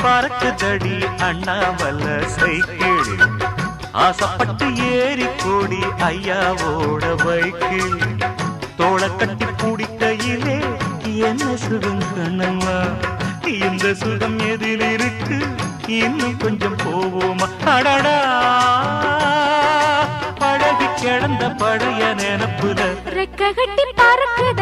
பறக்குதடி Annamalai cycle ஆசைப்பட்டு ஏறி கூடி ஐயாவோட பைக்கில் தோளை கட்டி பிடிக்கையிலே என்ன சுகம் கண்ணம்மா இந்த சுகம் எதில் இருக்கு இன்னும் கொஞ்சம் போவோமா அடடா பழகி கிடந்த பழைய நினப்புல ரெக்க கட்டி பறக்குத